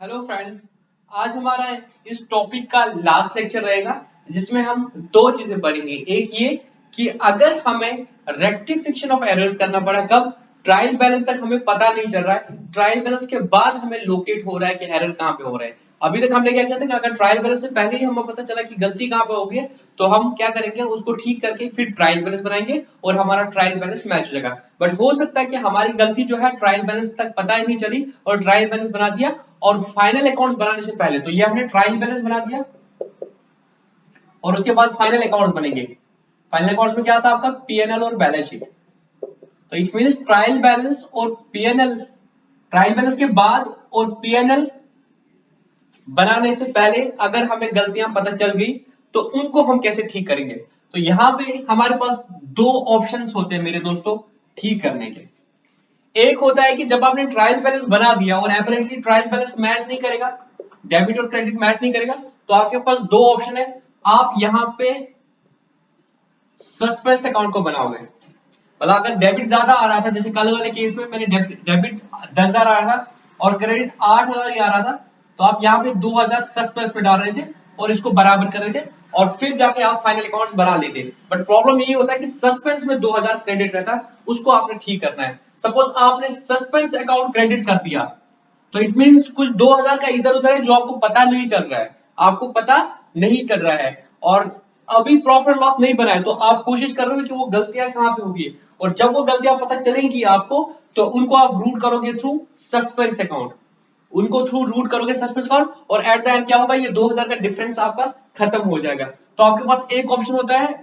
Hello friends. आज हमारा इस टॉपिक का लास्ट लेक्चर रहेगा जिसमें हम दो चीजें पढ़ेंगे। एक ये कि अगर हमें रेक्टिफिकेशन ऑफ एरर्स करना पड़ा, कब ट्रायल बैलेंस तक हमें पता नहीं चल रहा है, ट्रायल बैलेंस के बाद हमें लोकेट हो रहा है कि एरर कहां पे हो रहा है। अभी तक हमने क्या किया था कि अगर ट्रायल बैलेंस से पहले ही हमें पता चला कि गलती कहां पे होगी तो हम क्या करेंगे, उसको ठीक करके फिर ट्रायल बैलेंस बनाएंगे और हमारा ट्रायल बैलेंस मैच हो जाएगा। बट हो सकता है कि हमारी गलती जो है ट्रायल बैलेंस तक पता ही नहीं चली और ट्रायल बैलेंस बना दिया और फाइनल अकाउंट बनाने से पहले तो ये हमने ट्रायल बैलेंस बना दिया और उसके बाद फाइनल अकाउंट बनेंगे। फाइनल अकाउंट्स में क्या आता है आपका पीएनएल और बैलेंस शीट। तो इट मींस ट्रायल बैलेंस और पीएनएल, ट्रायल बैलेंस के बाद और पीएनएल बनाने से पहले अगर हमें गलतियां पता चल गई तो उनको हम कैसे ठीक करेंगे। तो यहां पे हमारे पास दो ऑप्शंस होते हैं मेरे दोस्तों ठीक करने के। एक होता है कि जब आपने ट्रायल बैलेंस बना दिया और एपरेंटली ट्रायल बैलेंस मैच नहीं करेगा, डेबिट और क्रेडिट मैच नहीं करेगा, तो आपके पास दो ऑप्शन है। आप यहां पे सस्पेंस अकाउंट को बनाओगे। मतलब अगर डेबिट ज्यादा आ रहा था, जैसे कल वाले केस में मैंने डेबिट 10,000 आ रहा था और क्रेडिट 8,000 आ रहा था, तो आप यहाँ पे 2,000 सस्पेंस में डाल रहे थे और इसको बराबर कर रहे थे और फिर जाके आप फाइनल अकाउंट बना लेते। बट प्रॉब्लम यही होता है कि सस्पेंस में 2,000 क्रेडिट रहता है, उसको आपने ठीक करना है। सपोज आपने सस्पेंस अकाउंट क्रेडिट कर दिया तो इट मींस कुछ 2,000 का इधर उधर है जो आपको पता नहीं चल रहा है, आपको पता नहीं चल रहा है और अभी प्रॉफिट लॉस नहीं बना है, तो आप कोशिश कर रहे हो कि वो गलतियां कहां पे होगी और जब वो गलतियां पता चलेंगी आपको तो उनको आप रूट करोगे थ्रू सस्पेंस अकाउंट, उनको थ्रू रूट करोगे सस्पेंस अकाउंट और एट द एंड क्या होगा, ये 2,000 का डिफरेंस आपका खत्म हो जाएगा। तो आपके पास एक ऑप्शन होता है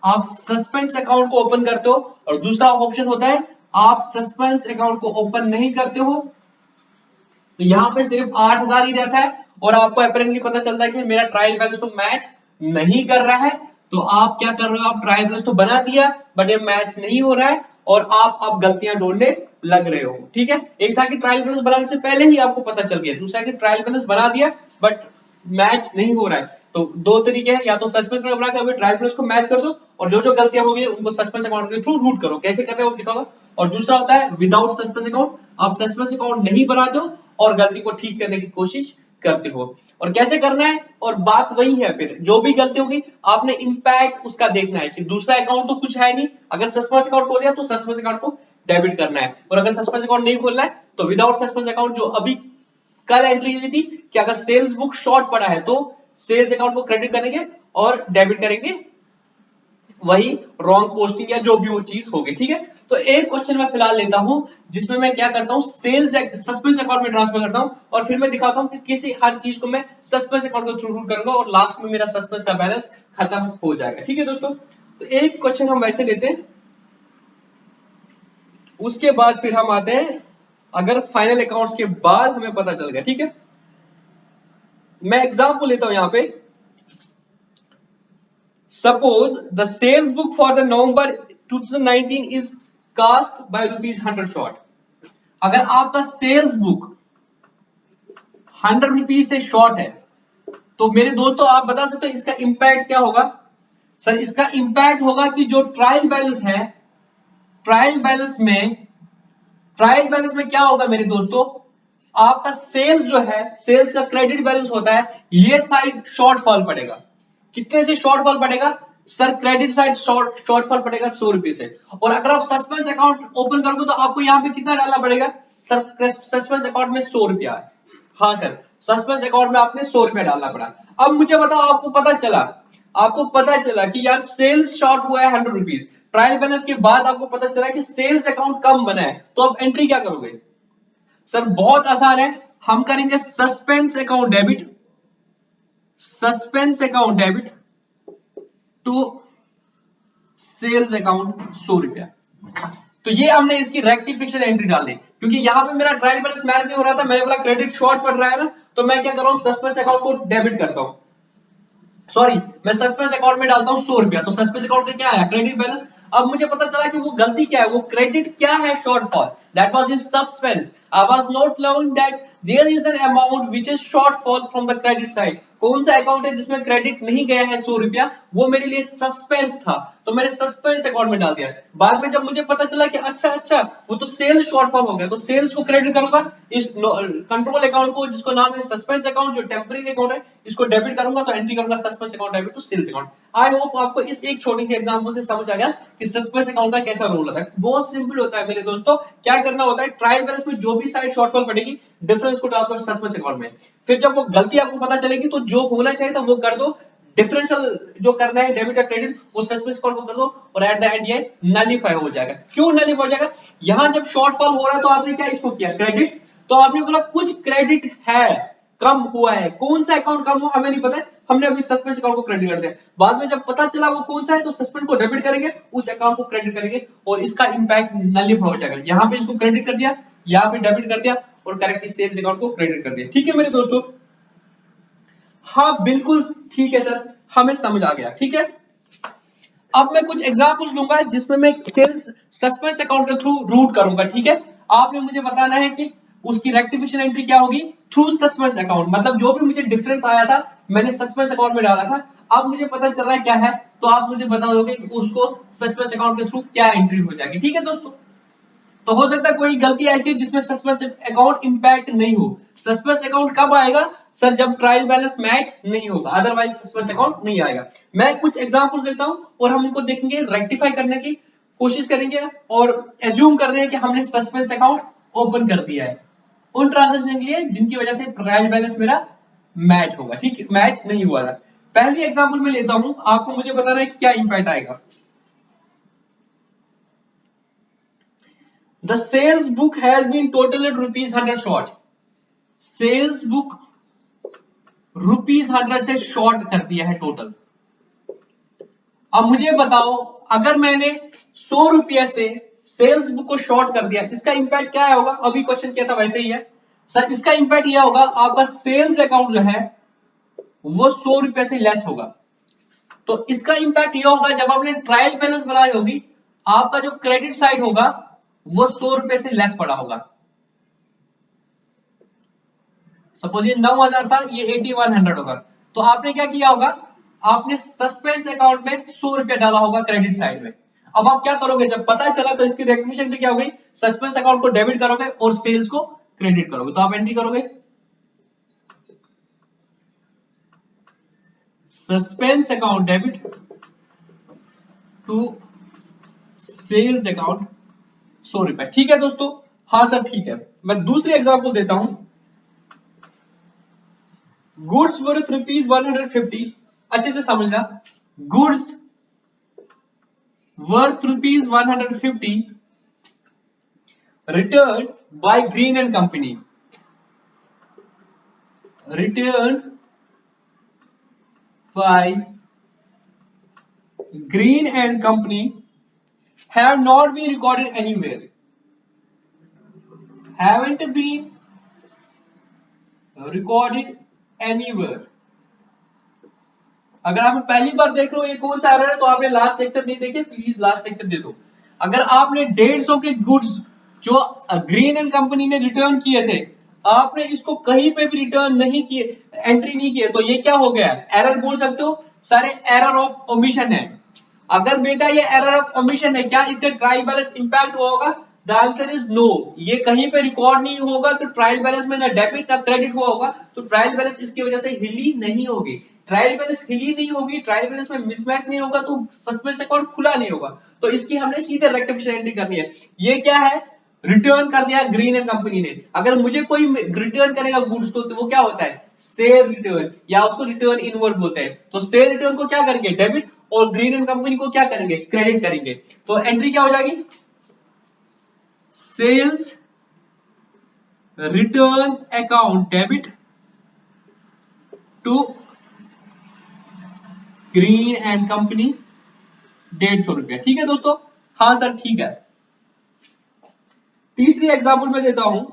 आप सस्पेंस अकाउंट को ओपन करते हो और दूसरा ऑप्शन होता है आप सस्पेंस अकाउंट को ओपन नहीं करते हो। तो यहां पे सिर्फ 8,000 ही रहता है और आपको अपेरेंटली पता चलता है कि मेरा ट्रायल बैलेंस तो मैच नहीं कर रहा है। तो आप क्या कर रहे हो, आप ट्रायल बैलेंस तो बना दिया बट ये मैच नहीं हो रहा है और आप अब गलतियां ढूंढने लग रहे हो। ठीक है, एक था कि ट्रायल बैलेंस बनाने से पहले ही आपको पता चल गया, दूसरा कि ट्रायल बैलेंस बना दिया बट मैच नहीं हो रहा है। तो दो तरीके हैं, या तो सस्पेंस अकाउंट बना के ट्रायल बैलेंस को मैच कर दो और जो जो गलतियां होगी उनको सस्पेंस अकाउंट के थ्रू रूट करो। कैसे कर रहे हो दिखाओ। और दूसरा होता है विदाउट सस्पेंस अकाउंट, आप सस्पेंस अकाउंट नहीं बनाते हो और गलती को ठीक करने की कोशिश करते हो। और कैसे करना है, और बात वही है, फिर जो भी गलती होगी आपने इंपैक्ट उसका देखना है कि दूसरा अकाउंट तो कुछ है नहीं, अगर सस्पेंस अकाउंट खोल लिया तो सस्पेंस अकाउंट को डेबिट करना है और अगर सस्पेंस अकाउंट नहीं खोलना है तो विदाउट सस्पेंस अकाउंट जो अभी कल एंट्री हुई थी कि अगर सेल्स बुक शॉर्ट पड़ा है तो सेल्स अकाउंट को क्रेडिट करेंगे और डेबिट करेंगे वही रॉन्ग पोस्टिंग या जो भी वो चीज होगी। ठीक है, तो एक क्वेश्चन मैं फिलहाल लेता हूं जिसमें मैं क्या करता हूं, सेल्स सस्पेंस अकाउंट में ट्रांसफर करता हूं और फिर मैं दिखाता हूं कि किसी हर चीज को मैं सस्पेंस अकाउंट के थ्रू रूट करूंगा और लास्ट में मेरा सस्पेंस का बैलेंस खत्म हो जाएगा। ठीक है दोस्तों, तो एक क्वेश्चन हम वैसे लेते हैं, उसके बाद फिर हम आते हैं अगर फाइनल अकाउंट्स के बाद हमें पता चल गया। ठीक है, मैं एग्जाम्पल लेता हूं यहां पे। Suppose the sales book for the November 2019 is cost by ₹100 short। अगर आपका सेल्स बुक 100 रुपीज से शॉर्ट है तो मेरे दोस्तों आप बता सकते हो इसका इंपैक्ट क्या होगा। सर इसका इंपैक्ट होगा कि जो ट्रायल बैलेंस है, ट्रायल बैलेंस में क्या होगा मेरे दोस्तों, आपका सेल्स जो है, सेल्स का क्रेडिट बैलेंस होता है, ये साइड शॉर्टफॉल पड़ेगा। कितने से शॉर्टफॉल पड़ेगा सर, क्रेडिट साइड शॉर्टफॉल पड़ेगा 100 रुपए से। और अगर आप सस्पेंस अकाउंट ओपन करोगे तो आपको यहाँ पे कितना डालना पड़ेगा सर, सस्पेंस अकाउंट में 100 रुपया है। हाँ सर, सस्पेंस अकाउंट में आपने 100 रुपया डालना पड़ा। अब मुझे बताओ, आपको पता चला कि यार सेल्स शॉर्ट हुआ है 100 रुपीज, ट्रायल बैलेंस के बाद आपको पता चला कि सेल्स अकाउंट कम बना है, तो अब एंट्री क्या करोगे सर, बहुत आसान है, हम करेंगे suspense account debit to sales account 100 रुपया। तो ये हमने इसकी रेक्टिफिकेशन एंट्री डाल दी क्योंकि यहां पे मेरा ट्रायल बैलेंस मैच नहीं हो रहा था, मैंने बोला क्रेडिट शॉर्ट पड़ रहा है ना, तो मैं क्या कर रहा हूं, सस्पेंस अकाउंट को डेबिट करता हूं, सॉरी मैं सस्पेंस अकाउंट में डालता हूं 100 रुपया। तो सस्पेंस अकाउंट का क्या है, क्रेडिट बैलेंस। अब मुझे पता चला कि वो गलती क्या है, वो क्रेडिट क्या है, shortfall, that was in suspense. I was not knowing that there is an amount which is shortfall from the credit side। कौन सा अकाउंट है जिसमें क्रेडिट नहीं गया है 100 रुपया, वो मेरे लिए सस्पेंस था, तो मैंने सस्पेंस अकाउंट में डाल दिया। बाद में जब मुझे पता चला कि अच्छा वो तो सेल्स शॉर्टफॉल हो गया, तो सेल्स को क्रेडिट करूंगा, इस कंट्रोल अकाउंट को जिसको नाम है सस्पेंस अकाउंट, जो टेम्पररी अकाउंट है, इसको डेबिट करूंगा, तो एंट्री करूंगा suspense account debit to sales account. I hope आपको इस एक छोटी सी एग्जांपल से समझ आ गया कि सस्पेंस अकाउंट का कैसा रोल होता है। बहुत सिंपल होता है मेरे दोस्तों। क्या करना होता है, ट्रायल बैलेंस में जो भी साइड शॉर्टफॉल पड़ेगी, डिफरेंस को डाल दो सस्पेंस अकाउंट में। फिर जब वो गलती आपको पता चलेगी तो जो होना चाहिए था वो कर दो, डिफरेंशियल जो करना है डेबिट या क्रेडिट वो सस्पेंस अकाउंट को कर दो, और एट द एंड ये नलीफाई हो जाएगा। क्यों नलीफाई हो जाएगा, यहां जब शॉर्टफॉल हो रहा है तो आपने क्या इसको किया क्रेडिट, तो आपने बोला कुछ क्रेडिट है, कम हुआ है, कौन सा अकाउंट कम हुआ हमें नहीं पता है, हमने अभी सस्पेंस अकाउंट को क्रेडिट कर दिया। बाद में जब पता चला वो कौन सा है तो सस्पेंड को डेबिट करेंगे, उस अकाउंट को क्रेडिट करेंगे, और इसका इंपैक्ट नलीफाई हो जाएगा। यहां पे इसको क्रेडिट कर दिया, यहां पे डेबिट कर दिया, और करेक्टली सेल्स अकाउंट को क्रेडिट कर दिया। ठीक है मेरे दोस्तों, हाँ बिल्कुल ठीक है सर, हमें समझ आ गया। ठीक है, अब मैं कुछ एग्जांपल्स लूंगा जिसमें मैं सेल्स सस्पेंस अकाउंट के थ्रू रूट करूंगा। ठीक है, आपने मुझे बताना है कि उसकी रेक्टिफिकेशन एंट्री क्या होगी, थ्रू सस्पेंस अकाउंट, मतलब जो भी मुझे डिफरेंस आया था मैंने सस्पेंस अकाउंट में डाला था, अब मुझे पता चल रहा है क्या है, तो आप मुझे बता दोगे कि उसको सस्पेंस अकाउंट के थ्रू क्या एंट्री हो जाएगी। ठीक है दोस्तों, तो हो सकता है कोई गलती ऐसी जिसमें सस्पेंस अकाउंट इंपैक्ट नहीं हो। सस्पेंस अकाउंट कब आएगा सर, जब ट्रायल बैलेंस मैच नहीं होगा, अदरवाइज सस्पेंस अकाउंट नहीं आएगा। मैं कुछ एग्जांपल्स देता हूं और हम उनको देखेंगे, रेक्टिफाई करने की कोशिश करेंगे, और एज्यूम कर रहे हैं कि हमने सस्पेंस अकाउंट ओपन कर दिया है उन ट्रांजैक्शन के लिए जिनकी वजह से ट्रायल बैलेंस मेरा मैच होगा। ठीक है, मैच नहीं हुआ था। पहली एग्जांपल में लेता हूं, आपको मुझे बताना है कि क्या इंपैक्ट आएगा। The sales book has been totaled rupees 100 short. Sales book rupees 100 से शॉर्ट कर दिया है टोटल। अब मुझे बताओ, अगर मैंने 100 रुपये से सेल्स बुक को शॉर्ट कर दिया, इसका इंपैक्ट क्या होगा, अभी क्वेश्चन क्या था वैसे ही है सर। इसका इंपैक्ट यह होगा, आपका सेल्स अकाउंट जो है वो 100 रुपये से लेस होगा। तो इसका इंपैक्ट यह होगा, जब आपने ट्रायल बैलेंस बनाई होगी, आपका जो क्रेडिट साइड होगा वो 100 रुपये से लेस पड़ा होगा। सपोज ये 9000 था, ये 8100 होगा, तो आपने क्या किया होगा, आपने सस्पेंस अकाउंट में 100 रुपया डाला होगा क्रेडिट साइड में। अब आप क्या करोगे, जब पता चला तो इसकी रेक्टिफिकेशन क्या हो गई, सस्पेंस अकाउंट को डेबिट करोगे और सेल्स को क्रेडिट करोगे। तो आप एंट्री करोगे suspense account debit to sales account 100 रुपया। ठीक है दोस्तों, हाँ सर ठीक है। मैं दूसरी एग्जांपल देता हूं, गुड्स वर्थ रुपीज 150, अच्छे से समझना, goods worth rupees 150 return by green and company, return by green and company have not been recorded anywhere, haven't been recorded anywhere। अगर आप पहली बार देख रहे हो ये कौन सा एरर है, तो आपने लास्ट लेक्चर नहीं देखे, प्लीज लास्ट लेक्चर दे दो। अगर आपने 150 के गुड्स जो ग्रीन एंड कंपनी ने रिटर्न किए थे, आपने इसको कहीं पे भी रिटर्न नहीं किए, एंट्री नहीं किए, तो ये क्या हो गया, एरर बोल सकते हो सारे, एरर ऑफ ओमिशन है। अगर बेटा ये एरर ऑफ ओमिशन है, क्या इससे ट्रायल बैलेंस इंपैक्ट हुआ होगा, द आंसर इज नो। ये कहीं पे रिकॉर्ड नहीं होगा, तो ट्रायल बैलेंस में ना डेबिट ना क्रेडिट हुआ होगा, तो ट्रायल बैलेंस इसकी वजह से हिली नहीं होगी। ट्रायल बैलेंस हिली नहीं होगी, ट्रायल बैलेंस में मिसमैच नहीं होगा, तो सस्पेंस अकाउंट खुला नहीं होगा, तो इसकी हमने सीधे रेक्टिफिकेशन एंट्री करनी है। ये क्या है, रिटर्न कर दिया ग्रीन एंड कंपनी ने। अगर मुझे कोई रिटर्न करेगा गुड्स को, तो वो क्या होता है, सेल रिटर्न, या उसको रिटर्न इनवर्ड बोलते हैं। तो सेल रिटर्न को क्या करेंगे, डेबिट, और ग्रीन एंड कंपनी को क्या करेंगे, क्रेडिट करेंगे। तो एंट्री क्या हो जाएगी, sales return account debit to green and company 150 रुपया। ठीक है दोस्तों, हाँ सर ठीक है। तीसरी एग्जांपल में देता हूं,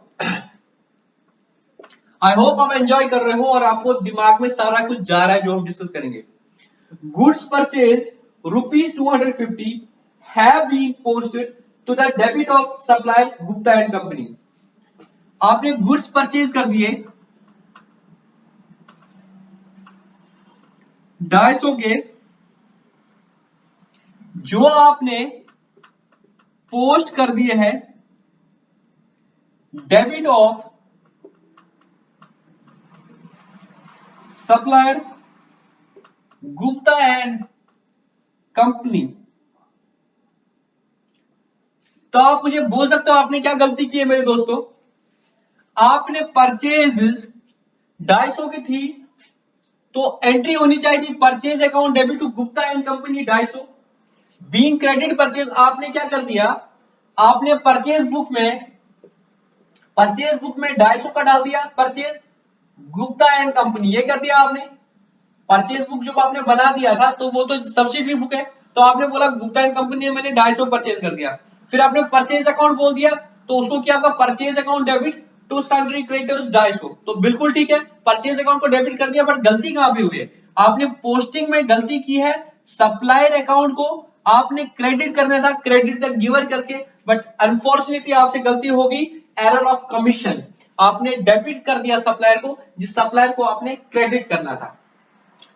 आई होप आप एंजॉय कर रहे हो और आपको दिमाग में सारा कुछ जा रहा है जो हम डिस्कस करेंगे। Goods purchase rupees 250 have been posted to the debit of supply Gupta and company. आपने गुड्स परचेज कर दिए 250 के जो आपने पोस्ट कर दिए हैं debit of supplier Gupta and company, तो आप मुझे बोल सकते हो आपने क्या गलती की है मेरे दोस्तों। आपने परचेज 250 की थी तो एंट्री होनी चाहिए थी purchase account debit to Gupta and company 250। Being credit purchase आपने क्या कर दिया, आपने परचेज बुक में 250 का डाल दिया परचेज गुप्ता एंड कंपनी, ये कर दिया आपने। परचेज बुक जब आपने बना दिया था तो वो तो सब्सिडरी बुक है, तो आपने बोला गुप्ता एंड कंपनी मैंने 250 परचेज कर दिया। फिर आपने परचेज अकाउंट बोल दिया तो उसको क्या आपका purchase account debit to salary creditors 250, तो बिल्कुल ठीक है परचेज अकाउंट को डेबिट कर दिया। बट गलती कहां पे हुई है, आपने पोस्टिंग में गलती की है। सप्लायर अकाउंट को आपने क्रेडिट करना था क्रेडिट तक गिवर करके, बट अनफॉर्चुनेटली आपसे गलती होगी एरर ऑफ कमीशन, आपने डेबिट कर दिया सप्लायर को जिस सप्लायर को आपने क्रेडिट करना था।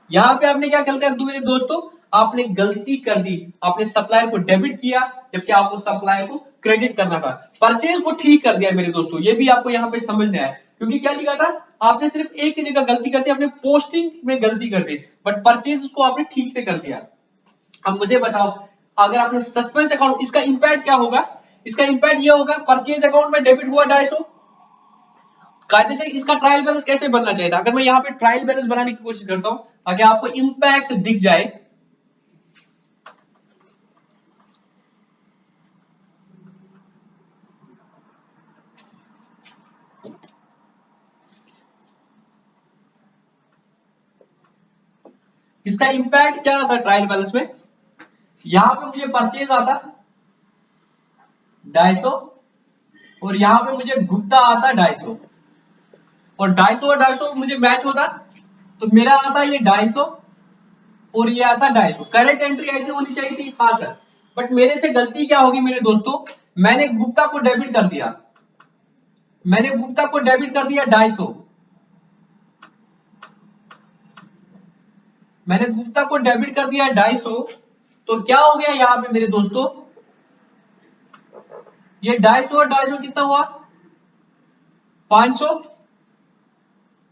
यहां पे आपने क्या गलती कर दी मेरे दोस्तों, आपने गलती कर दी, आपने सप्लायर को डेबिट किया जबकि आपको सप्लायर को क्रेडिट करना था। परचेज को ठीक कर दिया मेरे दोस्तों, ये भी आपको यहाँ पे समझना है, क्योंकि क्या लिखा था आपने सिर्फ एक ही जगह गलती कर दी, आपने पोस्टिंग में गलती कर दी बट परचेज को आपने ठीक से कर दिया। अब मुझे बताओ अगर आपने सस्पेंस अकाउंट, इसका इंपैक्ट क्या होगा, इसका इंपैक्ट ये होगा परचेज अकाउंट में डेबिट हुआ 250, कायदे से इसका ट्रायल बैलेंस कैसे बनना चाहिए था। अगर मैं यहाँ पे ट्रायल बैलेंस बनाने की कोशिश करता हूं ताकि आपको इंपैक्ट दिख जाए, इसका इंपैक्ट क्या आता ट्रायल बैलेंस में, यहां पे मुझे परचेज आता 250 और यहां पे मुझे गुप्ता आता 250 और 250 और 250 मुझे मैच होता तो मेरा आता ये 250 और ये आता 250। करेक्ट एंट्री ऐसे होनी चाहिए थी, हाँ सर। बट मेरे से गलती क्या होगी मेरे दोस्तों, मैंने गुप्ता को डेबिट कर दिया, मैंने गुप्ता को डेबिट कर दिया 250, मैंने गुप्ता को डेबिट कर दिया 250, तो क्या हो गया यहाँ पे मेरे दोस्तों, ये 250 और 250 कितना हुआ 500,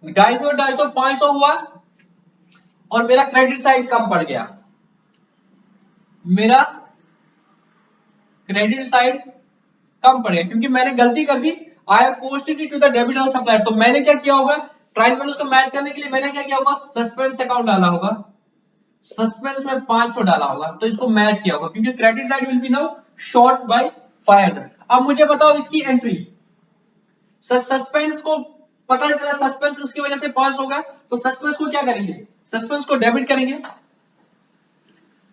250 और 250 500 हुआ और मेरा क्रेडिट साइड कम पड़ गया, मेरा क्रेडिट साइड कम पड़ गया क्योंकि मैंने गलती कर दी। I have posted it to the debit of supplier, तो मैंने क्या किया होगा ट्रायल बैलेंस को मैच करने के लिए मैंने क्या किया होगा सस्पेंस अकाउंट डाला होगा, सस्पेंस में 500 डाला होगा तो इसको मैच किया होगा क्योंकि credit side will be now short by 500। अब मुझे बताओ इसकी एंट्री, सस्पेंस को पता चला सस्पेंस उसकी वजह से 500 होगा तो सस्पेंस को क्या करेंगे, सस्पेंस को डेबिट करेंगे,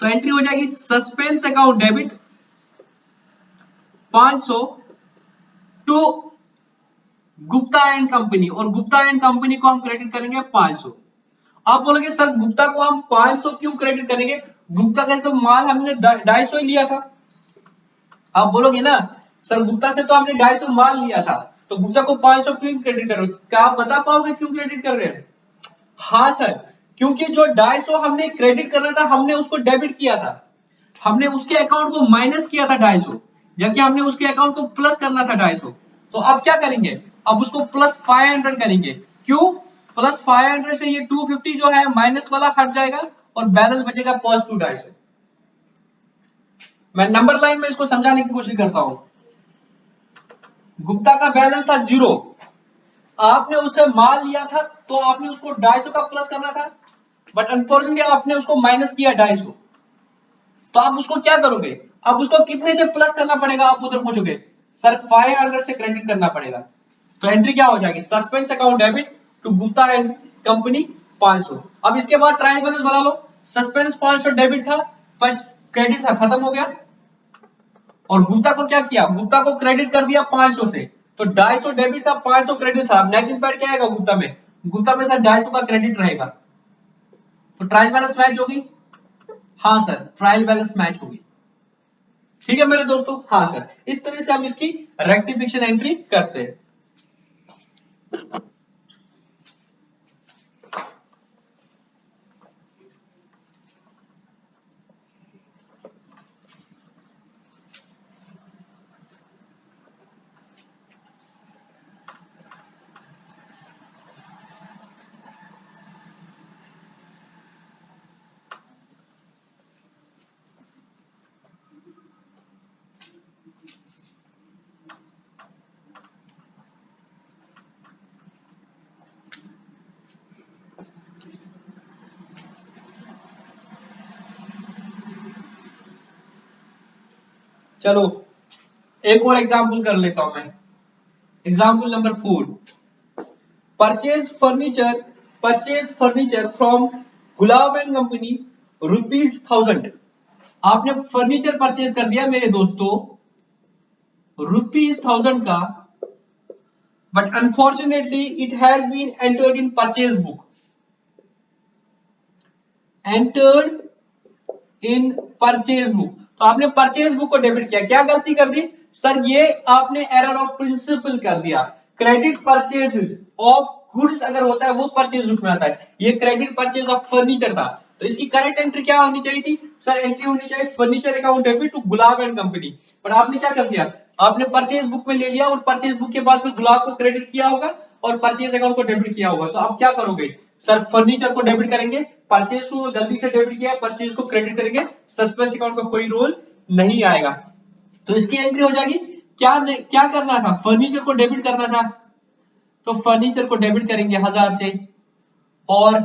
तो एंट्री हो जाएगी suspense account debit 500 to Gupta and company, और गुप्ता एंड कंपनी को हम क्रेडिट करेंगे 500। आप बोलोगे सर गुप्ता को हम 500 क्यों क्रेडिट करेंगे, गुप्ता का तो माल हमने 250 ही लिया था। आप बोलोगे ना सर गुप्ता से तो हमने 250 माल लिया था तो गुप्ता को 500 क्यों क्रेडिट कर रहे हो, क्या आप बता पाओगे क्यों क्रेडिट कर रहे हैं। हाँ सर, क्योंकि जो 250 हमने क्रेडिट करना था हमने उसको डेबिट किया था, हमने उसके अकाउंट को माइनस किया था 250, जबकि हमने उसके अकाउंट को प्लस करना था 250। तो अब क्या करेंगे, अब उसको प्लस 500 करेंगे, क्यों प्लस 500 से ये 250 जो है माइनस वाला हट जाएगा और बैलेंस बचेगा पॉजिटिव 250। मैं नंबर लाइन में इसको समझाने की कोशिश करता हूं। गुप्ता का बैलेंस था 0, आपने उससे माल लिया था तो आपने उसको 250 का प्लस करना था बट अनफॉर्चुनेटली आपने उसको माइनस किया 250, तो आप उसको क्या करोगे, अब उसको कितने से प्लस करना पड़ेगा, आप उधर पूछोगे सर 500 से क्रेडिट करना पड़ेगा, तो एंट्री क्या हो जाएगी suspense account debit to Gupta and company 500। अब इसके बाद ट्रायल बैलेंस बना लो, सस्पेंस 500 डेबिट था पर क्रेडिट था खत्म हो गया, और गुप्ता को क्या किया, गुप्ता को क्रेडिट कर दिया 500 से, तो 250 डेबिट था 500 क्रेडिट था, नेट इंपैक्ट क्या आएगा गुप्ता में, गुप्ता में सर 250 का क्रेडिट रहेगा, तो ट्रायल बैलेंस मैच होगी, हाँ सर ट्रायल बैलेंस मैच होगी। ठीक है मेरे दोस्तों, हाँ सर इस तरह से हम इसकी रेक्टिफिकेशन एंट्री करते हैं। चलो एक और एग्जांपल कर लेता हूं मैं। Example number 4, purchase furniture from gulab and company ₹1000। आपने फर्नीचर परचेज कर दिया मेरे दोस्तों ₹1000 का, but unfortunately it has been entered in purchase book, entered in purchase book. तो आपने परचेज बुक को डेबिट किया, क्या गलती कर दी सर? ये आपने एरर ऑफ प्रिंसिपल कर दिया। क्रेडिट परचेज ऑफ गुड्स अगर होता है वो परचेज बुक में आता है, ये क्रेडिट परचेज ऑफ फर्नीचर था। तो इसकी करेक्ट एंट्री क्या होनी चाहिए थी सर? एंट्री होनी चाहिए furniture account debit to Gulab and company. पर आपने क्या कर दिया, आपने परचेज बुक में ले लिया और परचेज बुक के बाद फिर गुलाब को क्रेडिट किया होगा और परचेज अकाउंट को डेबिट किया होगा। तो आप क्या करोगे सर? फर्नीचर को डेबिट करेंगे, परचेज को गलती से डेबिट किया, परचेज को क्रेडिट करेंगे, सस्पेंस अकाउंट का कोई रोल नहीं आएगा। तो इसकी एंट्री हो जाएगी क्या करना था? फर्नीचर को डेबिट करना था, तो फर्नीचर को डेबिट करेंगे 1000 से, और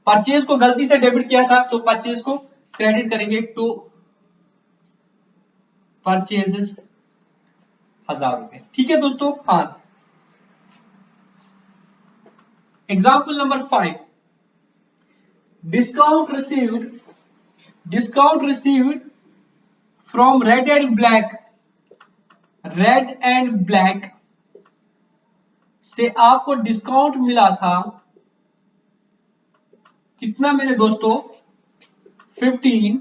परचेज को गलती से डेबिट किया था तो परचेज को क्रेडिट करेंगे टू परचेजेस 1000 रुपए। ठीक है दोस्तों। हाँ, example number 5, discount received from red and black से आपको डिस्काउंट मिला था कितना मेरे दोस्तों? 15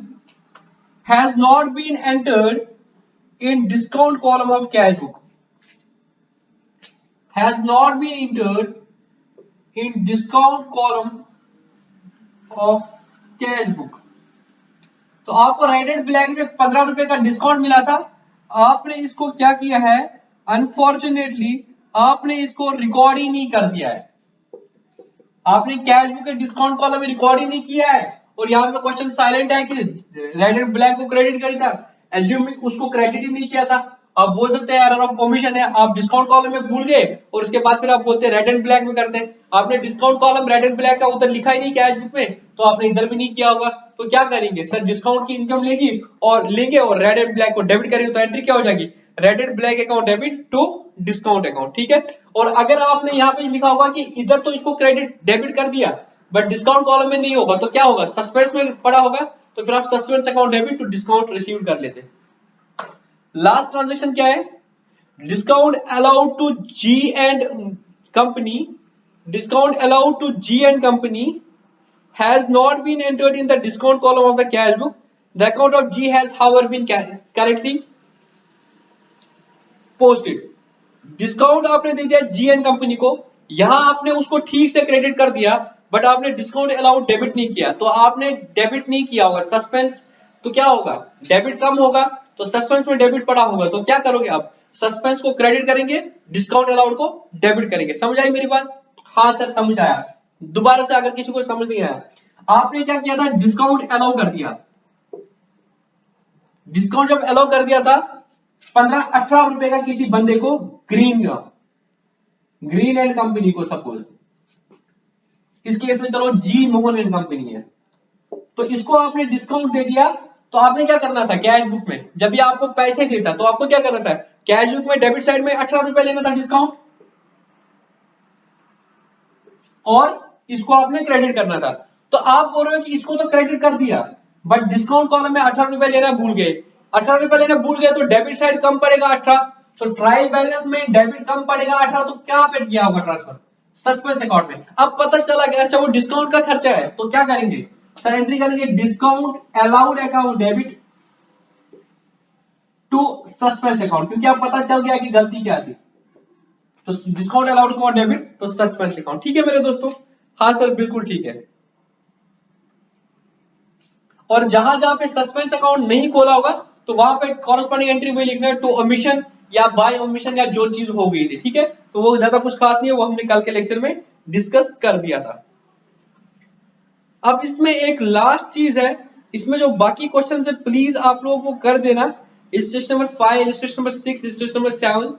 has not been entered in discount column of cash book, has not been entered in discount column of cash book. तो आपको रेड एंड ब्लैक से 15 रुपए का डिस्काउंट मिला था, आपने इसको क्या किया है? अनफॉर्चुनेटली आपने इसको रिकॉर्ड ही नहीं कर दिया है, आपने कैश बुक के डिस्काउंट कॉलम में रिकॉर्ड ही नहीं किया है, और यहाँ पे क्वेश्चन साइलेंट है कि रेड एंड ब्लैक को क्रेडिट करी था, एज्यूमिंग उसको क्रेडिट ही नहीं किया था। आप बोल सकते हैं एरर ऑफ ओमिशन है, आप डिस्काउंट कॉलम में भूल गए और उसके बाद फिर आप बोलते हैं रेड एंड ब्लैक में करते हैं। आपने discount column red and black का उधर लिखा ही नहीं कैश बुक में, तो आपने इधर भी नहीं किया होगा। तो क्या करेंगे सर? डिस्काउंट की इनकम लेंगे और रेड एंड ब्लैक को डेबिट करेंगे, तो एंट्री क्या हो जाएगी? Red and black account debit to discount account. ठीक है। और अगर आपने यहाँ पे लिखा होगा कि इधर तो इसको क्रेडिट डेबिट कर दिया बट डिस्काउंट कॉलम में नहीं होगा, तो क्या होगा? सस्पेंस में पड़ा होगा, तो फिर आप suspense account debit to discount received कर लेते। लास्ट ट्रांजेक्शन क्या है? Discount allowed to G and company has not been entered in the discount column of the cash book. The account of G has however been correctly posted. Discount आपने दे दिया जी and company को, यहां आपने उसको ठीक से क्रेडिट कर दिया बट आपने डिस्काउंट अलाउड डेबिट नहीं किया, तो आपने डेबिट नहीं किया होगा सस्पेंस, तो क्या होगा? डेबिट कम होगा, तो सस्पेंस में डेबिट पड़ा होगा, तो क्या करोगे आप? सस्पेंस को क्रेडिट करेंगे, डिस्काउंट अलाउड को डेबिट करेंगे। समझ आई मेरी बात? हाँ सर समझ आया। दोबारा से अगर किसी को समझ नहीं आया, आपने क्या किया था? डिस्काउंट अलाउ कर दिया, डिस्काउंट जब अलाउ कर दिया था 15-18 रुपए का किसी बंदे को, ग्रीन एंड कंपनी को, सपोज इस केस में चलो जी मोहन एंड कंपनी है, तो इसको आपने डिस्काउंट दे दिया। तो आपने क्या करना था? कैश बुक में जब ये आपको पैसे देता तो आपको क्या करना था? कैश बुक में डेबिट साइड में 18 रुपए लेना था डिस्काउंट, और इसको आपने क्रेडिट करना था। तो आप बोल रहे हो कि इसको तो क्रेडिट कर दिया बट डिस्काउंट कॉलम में 18 रुपए लेना भूल गए, 18 रुपए लेना भूल गए, तो डेबिट साइड कम पड़ेगा 18, तो ट्रायल बैलेंस में डेबिट कम पड़ेगा 18, तो क्या पे किया होगा ट्रांसफर? सस्पेंस अकाउंट में। अब पता चला कि अच्छा वो डिस्काउंट का खर्चा है, तो क्या करेंगे सर? एंट्री करेंगे discount allowed account debit to suspense account, क्योंकि अब पता चल गया कि गलती क्या थी, तो डिस्काउंट अलाउड अकाउंट डेबिट तो सस्पेंस अकाउंट। ठीक है मेरे दोस्तों? हाँ सर बिल्कुल ठीक है। और जहां जहां पे सस्पेंस अकाउंट नहीं खोला होगा तो वहां पे कॉरेस्पॉन्डिंग एंट्री वही लिखना है, टू ओमिशन या बाय ओमिशन या जो चीज हो गई थी। ठीक है, तो वो ज्यादा कुछ खास नहीं है, वो हमने कल के लेक्चर में डिस्कस कर दिया था। अब इसमें एक लास्ट चीज है, इसमें जो बाकी क्वेश्चन है प्लीज आप लोगों को कर देना, stage number 5, stage number 6, stage number 7,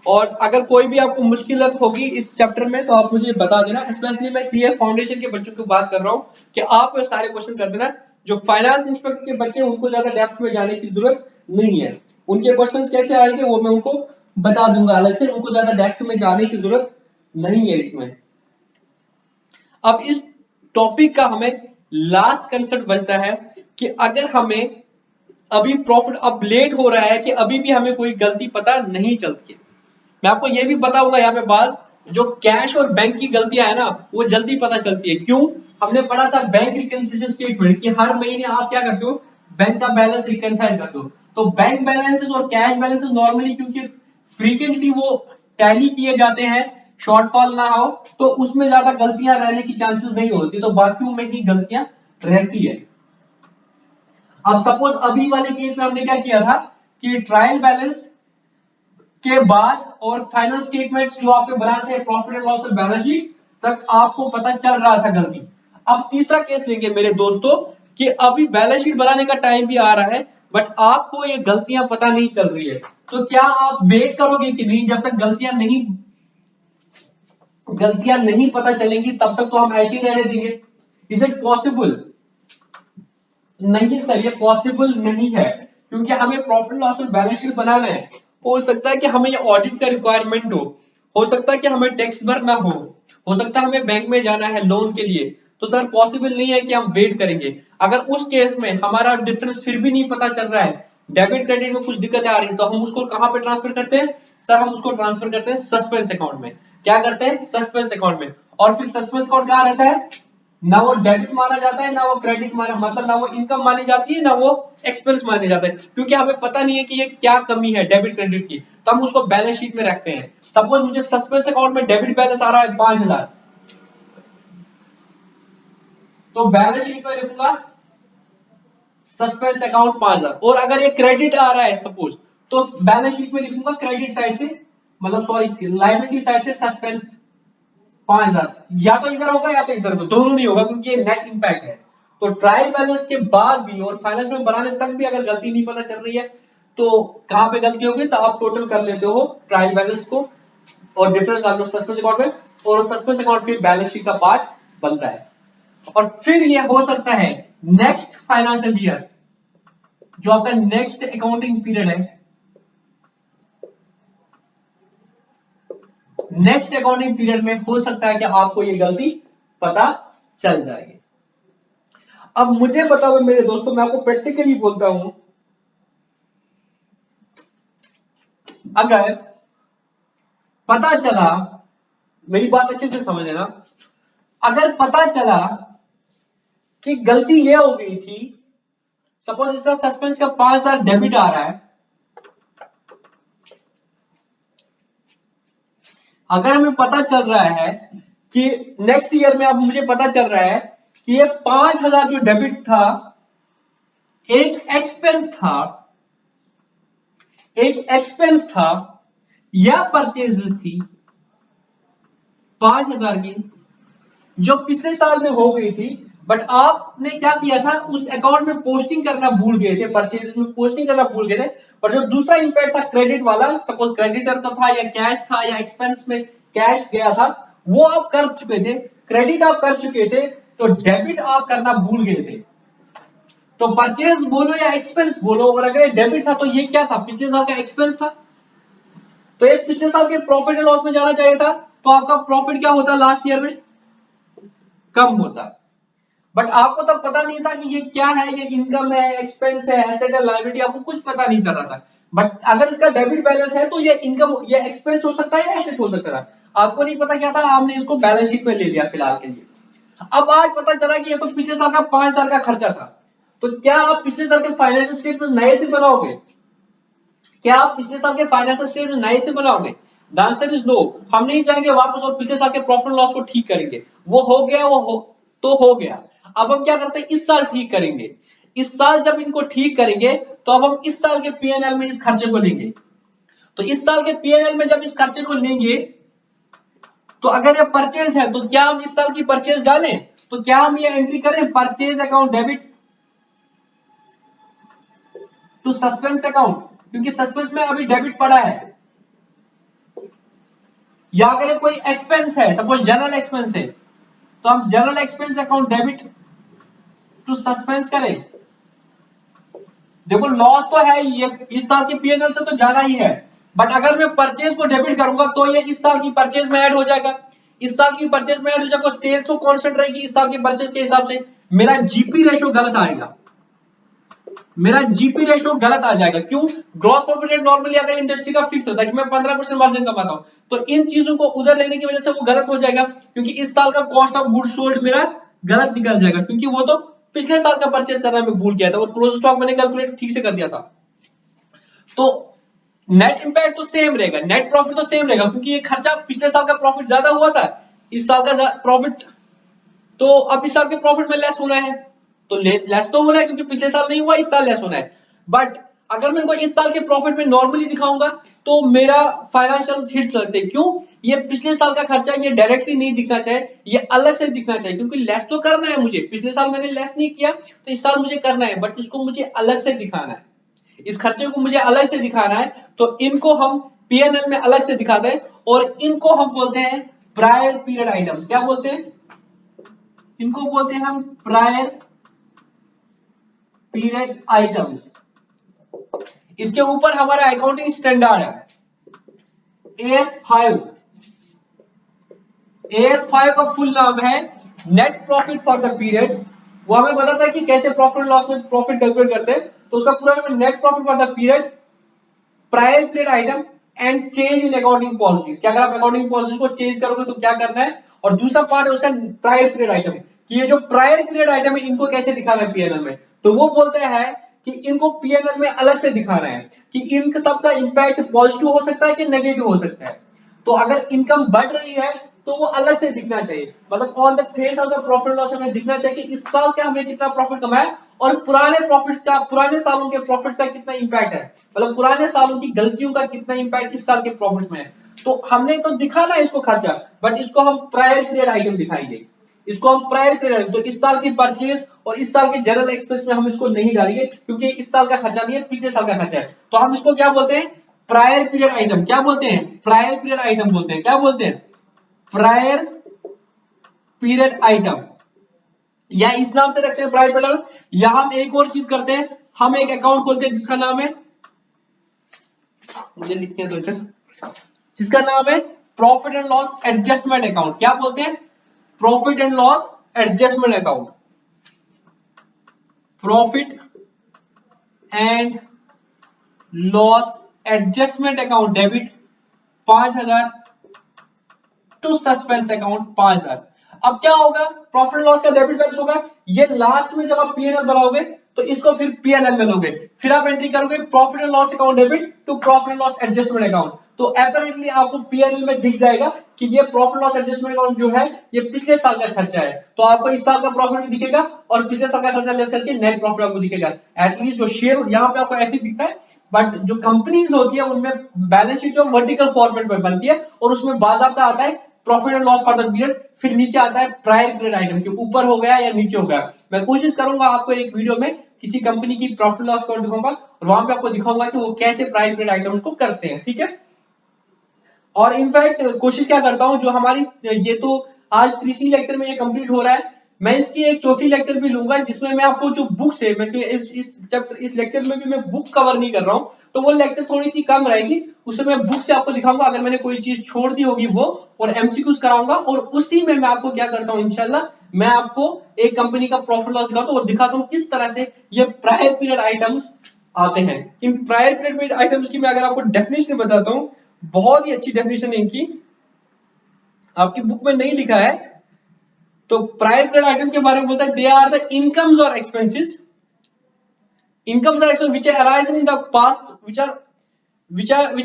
और अगर कोई भी आपको मुश्किलात होगी इस चैप्टर में तो आप मुझे बता देना। स्पेशली मैं सीए फाउंडेशन के बच्चों की बात कर रहा हूं कि आप सारे क्वेश्चन कर देना, जो फाइनेंस इंस्पेक्टर के बच्चे उनको ज्यादा डेप्थ में जाने की जरूरत नहीं है। उनके क्वेश्चंस कैसे आएंगे वो मैं उनको बता दूंगा अलग से, उनको ज्यादा डेप्थ में जाने की जरूरत नहीं है इसमें। अब इस टॉपिक का हमें लास्ट कंसेप्ट बचता है कि अगर हमें अभी प्रॉफिट अब लेट हो रहा है कि अभी भी हमें कोई गलती पता नहीं चलती है, मैं आपको ये भी बताऊंगा यहाँ पे बात, जो कैश और बैंक की गलतियां है ना वो जल्दी पता चलती है। क्यों? हमने पढ़ा था बैंक रिकंसिलिएशन स्टेटमेंट कि हर महीने आप क्या करते हो, बैंक का बैलेंस रिकंसाइल करते हो। तो बैंक बैलेंसेस और कैश बैलेंसेस नॉर्मली क्योंकि फ्रीक्वेंटली वो टैली किए जाते हैं, शॉर्टफॉल ना हो तो उसमें ज्यादा गलतियां रहने की चांसेस नहीं होती, तो बाकियों में ही गलतियां रहती है। अब सपोज अभी वाले केस में हमने क्या किया था कि ट्रायल बैलेंस के बाद और फाइनल स्टेटमेंट्स जो आपके बनाते हैं प्रॉफिट एंड लॉस और बैलेंस शीट तक आपको पता चल रहा था गलती। अब तीसरा केस लेंगे मेरे दोस्तों कि अभी बैलेंस शीट बनाने का टाइम भी आ रहा है बट आपको ये गलतियां पता नहीं चल रही है, तो क्या आप वेट करोगे कि नहीं जब तक गलतियां नहीं पता चलेंगी तब तक तो हम ऐसे ही रहने देंगे? Is it possible? नहीं सर, ये पॉसिबल नहीं है, क्योंकि हमें प्रॉफिट लॉस और बैलेंस शीट बनाना है। हो सकता है कि हमें ये ऑडिट का रिक्वायरमेंट हो सकता है कि हमें टैक्स भरना हो सकता है हमें बैंक में जाना है लोन के लिए, तो सर पॉसिबल नहीं है कि हम वेट करेंगे। अगर उस केस में हमारा डिफरेंस फिर भी नहीं पता चल रहा है, डेबिट क्रेडिट में कुछ दिक्कतें आ रही है, तो हम उसको कहां पे ट्रांसफर करते हैं? सर हम उसको ट्रांसफर करते हैं सस्पेंस अकाउंट में। क्या करते हैं? सस्पेंस अकाउंट में। और फिर सस्पेंस अकाउंट कहां रहता है? ना वो डेबिट माना जाता है ना वो क्रेडिट माना, मतलब ना वो इनकम मानी जाती है ना वो एक्सपेंस माने जाता है, क्योंकि हमें पता नहीं है कि ये क्या कमी है डेबिट क्रेडिट की, तो हम उसको बैलेंस शीट में रखते हैं। सपोज मुझे सस्पेंस अकाउंट में डेबिट बैलेंस आ रहा है 5000, तो बैलेंस शीट में लिखूंगा सस्पेंस अकाउंट 5000। और अगर ये क्रेडिट आ रहा है सपोज, तो बैलेंस शीट में लिखूंगा क्रेडिट साइड से, मतलब सॉरी लायबिलिटी साइड से सस्पेंस 5000। या तो इधर होगा या तो इधर होगा, दोनों नहीं होगा क्योंकि ये नेट इंपैक्ट है। तो ट्रायल बैलेंस के बाद भी और फाइनेंस में बनाने तक भी अगर गलती नहीं पता चल रही है तो कहां पे गलती होगी, तो आप टोटल कर लेते हो ट्रायल बैलेंस को और डिफरेंस डाल दो सस्पेंस अकाउंट में, और सस्पेंस अकाउंट फिर बैलेंस शीट का पार्ट बनता है। और फिर ये हो सकता है नेक्स्ट फाइनेंशियल ईयर, जो आपका नेक्स्ट अकाउंटिंग पीरियड है, नेक्स्ट अकाउंटिंग पीरियड में हो सकता है कि आपको ये गलती पता चल जाएगी। अब मुझे बताओ मेरे दोस्तों, मैं आपको प्रैक्टिकली बोलता हूं, अगर पता चला, मेरी बात अच्छे से समझ लेना, अगर पता चला कि गलती ये हो गई थी, सपोज इसका सस्पेंस का 5000 डेबिट आ रहा है, अगर हमें पता चल रहा है कि नेक्स्ट ईयर में, अब मुझे पता चल रहा है कि ये 5000 जो डेबिट था एक एक्सपेंस था या परचेजेस थी 5000 की जो पिछले साल में हो गई थी, बट आपने क्या किया था उस अकाउंट में पोस्टिंग करना भूल गए थे, परचेजेस में पोस्टिंग करना भूल गए थे। पर जो दूसरा इंपैक्ट था क्रेडिट वाला, सपोज क्रेडिटर का था या कैश था या एक्सपेंस में कैश गया था, वो आप कर चुके थे, क्रेडिट आप कर चुके थे, तो डेबिट आप करना भूल गए थे। तो परचेज बोलो या एक्सपेंस बोलो, और अगर डेबिट था तो ये क्या था? पिछले साल का एक्सपेंस था, तो ये पिछले साल के प्रॉफिट एंड लॉस में जाना चाहिए था, तो आपका प्रॉफिट क्या होता लास्ट ईयर में? कम होता। बट आपको तब पता नहीं था कि ये क्या है, ये इनकम है, एक्सपेंस है, एसेट है, लायबिलिटी, आपको कुछ पता नहीं चल रहा था। बट अगर इसका डेबिट बैलेंस है तो ये इनकम, ये एक्सपेंस हो सकता है, एसेट हो सकता था, आपको नहीं पता क्या था, आपने इसको बैलेंस शीट में ले लिया फिलहाल के लिए। अब आज पता चला कि ये तो पिछले साल का 5000 का खर्चा था, तो क्या आप पिछले साल के फाइनेंशियल स्टेटमेंट नए से बनाओगे? क्या आप पिछले साल के फाइनेंशियल स्टेटमेंट नए से बनाओगे? The answer is no. हम नहीं जाएंगे वापस और पिछले साल के प्रॉफिट लॉस को ठीक करेंगे, वो हो गया, तो हो गया। अब हम क्या करते हैं, इस साल ठीक करेंगे। इस साल जब इनको ठीक करेंगे तो अब हम इस साल के पीएनएल में इस खर्चे को लेंगे। तो इस साल के पीएनएल में जब इस खर्चे को लेंगे, तो अगर ये परचेज है तो क्या हम इस साल की परचेज डालें? तो क्या हम ये एंट्री करें purchase account debit to suspense account, क्योंकि सस्पेंस में अभी डेबिट पड़ा है। या अगर ये कोई एक्सपेंस है, सपोज जनरल एक्सपेंस है, तो हम general expense account debit to suspense करें। देखो लॉस तो है, ये इस साल के पीएनएल से तो जाना ही है, बट अगर मैं परचेज को डेबिट करूंगा तो ये इस साल की परचेज में ऐड हो जाएगा, इस साल की परचेज में ऐड हो जाएगा, सेल्स तो कांस्टेंट रहेगी इस साल की परचेज के हिसाब से, मेरा जीपी रेशो गलत आएगा, मेरा जीपी रेशो गलत आ जाएगा। क्यों? ग्रॉस प्रॉफिट रेट नॉर्मली अगर इंडस्ट्री का फिक्स होता है कि मैं 15% मार्जिन कमाता हूं, तो इन चीजों को उधर लेने की वजह से वो गलत हो जाएगा, क्योंकि इस साल का कॉस्ट ऑफ गुड्स सोल्ड मेरा गलत निकल जाएगा, क्योंकि वो तो पिछले साल का परचेज करना मैं भूल गया था और क्लोज स्टॉक मैंने कैलकुलेट ठीक से कर दिया था। तो नेट इंपैक्ट तो सेम रहेगा, नेट प्रॉफिट तो सेम रहेगा, क्योंकि ये खर्चा पिछले साल का प्रॉफिट ज्यादा हुआ था, इस साल का प्रॉफिट तो अब इस साल के प्रॉफिट में लेस होना है, तो लेस तो होना है क्योंकि पिछले साल नहीं हुआ, इस साल लेस होना है। बट अगर मैं इनको इस साल के प्रॉफिट में नॉर्मली दिखाऊंगा तो मेरा फाइनेंशियल हिट सकते हैं। क्यों? ये पिछले साल का खर्चा ये डायरेक्टली नहीं दिखना चाहिए, ये अलग से दिखना चाहिए, क्योंकि लेस तो करना है मुझे, पिछले साल मैंने लेस नहीं किया तो इस साल मुझे करना है, बट इसको मुझे अलग से दिखाना है, इस खर्चे को मुझे अलग से दिखाना है, तो इनको हम पीएनएल में अलग से दिखाते हैं और इनको हम बोलते हैं प्रायर पीरियड आइटम्स। क्या बोलते हैं? इनको बोलते हैं हम प्रायर पीरियड आइटम्स। इसके ऊपर हमारा अकाउंटिंग स्टैंडर्ड है AS5। AS5 का फुल नाम है net profit for the period. वो हमें पता था कि कैसे प्रॉफिट लॉस में प्रॉफिट कैलकुलेट करते हैं, तो उसका पूरा नाम है net profit for the period, prior period item and change in accounting policies. क्या अगर आप अकाउंटिंग पॉलिसी को चेंज करोगे तो क्या करना है, और दूसरा पार्ट है उसका प्रायर पीरियड आइटम, कि ये जो प्रायर पीरियड आइटम है इनको कैसे दिखाना है पीएनएल में। तो वो बोलते हैं कि इनको पीएनएल में अलग से दिखाना है कि इनका सबका इंपैक्ट पॉजिटिव हो सकता है कि नेगेटिव हो सकता है। तो अगर इनकम बढ़ रही है तो वो अलग से दिखना चाहिए, मतलब on the face of the profit loss हमें दिखना चाहिए कि इस साल का हमने कितना प्रॉफिट कमाया और पुराने प्रॉफिट्स का, पुराने सालों के प्रॉफिट्स का कितना इंपैक्ट है, मतलब पुराने सालों की गलतियों का कितना इंपैक्ट इस साल के प्रॉफिट में है। तो हमने तो दिखाना है इसको खर्चा, बट इसको हम प्रायर पीरियड आइटम दिखाएंगे, इसको हम प्रायर पीरियड, तो इस साल की परचेज और इस साल के जनरल एक्सपेंस में हम इसको नहीं डालेंगे, क्योंकि इस साल का खर्चा नहीं है, पिछले साल का खर्चा है। तो हम इसको क्या बोलते हैं? Prior period item. क्या बोलते हैं? प्रायर पीरियड आइटम बोलते हैं। क्या बोलते हैं? प्रायर पीरियड आइटम, या इस नाम से रखते हैं प्रायर पीरियड आइटम। या हम एक और चीज करते हैं, हम एक अकाउंट खोलते हैं जिसका नाम है, मुझे लिखते हैं तो इधर, जिसका नाम है profit and loss adjustment account. क्या बोलते हैं? Profit and loss adjustment account. Profit and loss adjustment account debit 5000 to suspense account 5000। अब क्या होगा? प्रॉफिट लॉस का डेबिट बैलेंस होगा, ये लास्ट में जब आप पीएनएल बनाओगे तो इसको फिर पीएनएल में लोगे, फिर आप एंट्री करोगे profit and loss account debit to profit and loss adjustment account. तो अपैरेंटली आपको पीएनएल में दिख जाएगा कि ये प्रॉफिट लॉस एडजस्टमेंट अकाउंट जो है ये पिछले साल का खर्चा है, तो आपको इस साल का प्रॉफिट भी दिखेगा और पिछले साल का खर्चा लेस करके नेट प्रॉफिट आपको दिखेगा। एटलीस्ट जो शेयर यहाँ पे आपको ऐसे दिखता है, बट जो कंपनीज होती है उनमें बैलेंस शीट जो वर्टिकल फॉर्मेट में बनती है और उसमें बाकायदा आता है profit and loss for the period, फिर नीचे आता है प्रायर पीरियड आइटम के ऊपर हो गया या नीचे हो गया। मैं कोशिश करूंगा आपको एक वीडियो में किसी कंपनी की प्रॉफिट लॉस अकाउंट दिखाऊंगा और वहां पे आपको दिखाऊंगा कि वो कैसे प्रायर पीरियड आइटम को करते हैं, ठीक है। और इनफैक्ट कोशिश क्या करता हूं, जो हमारी ये तो आज तीसरी लेक्चर में ये कंप्लीट हो रहा है, मैं इसकी एक चौथी लेक्चर भी लूंगा जिसमें मैं आपको जो बुक्स है, मैं इस लेक्चर में भी मैं बुक कवर नहीं कर रहा हूं, तो वो लेक्चर थोड़ी सी कम रहेगी, उसमें मैं बुक से आपको दिखाऊंगा अगर मैंने कोई चीज छोड़ दी होगी वो, और एमसीक्यूज कराऊंगा, और उसी में मैं आपको क्या करता हूं इंशाल्लाह, मैं आपको एक कंपनी का प्रॉफिट लॉस दिखाता हूं और दिखाता हूं किस तरह से ये प्रायर पीरियड आइटम्स आते हैं। इन प्रायर पीरियड आइटम्स की मैं अगर आपको डेफिनेशन बताता हूं, बहुत ही अच्छी डेफिनेशन है इनकी, आपकी बुक में नहीं लिखा है। तो प्रायर पीरियड आइटम के बारे में बोलता है, दे आर द इनकम्स और expenses, incomes or expenses which are arising in the past, which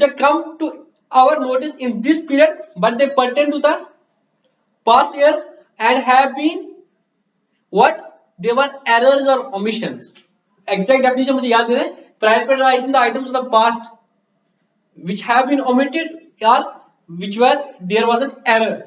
are come to our notice in this period, but they pertain to the past years and have been what, they were errors or omissions। exact definition मुझे याद नहीं है। prior period item, the items of the past which have been omitted or which were there was an error।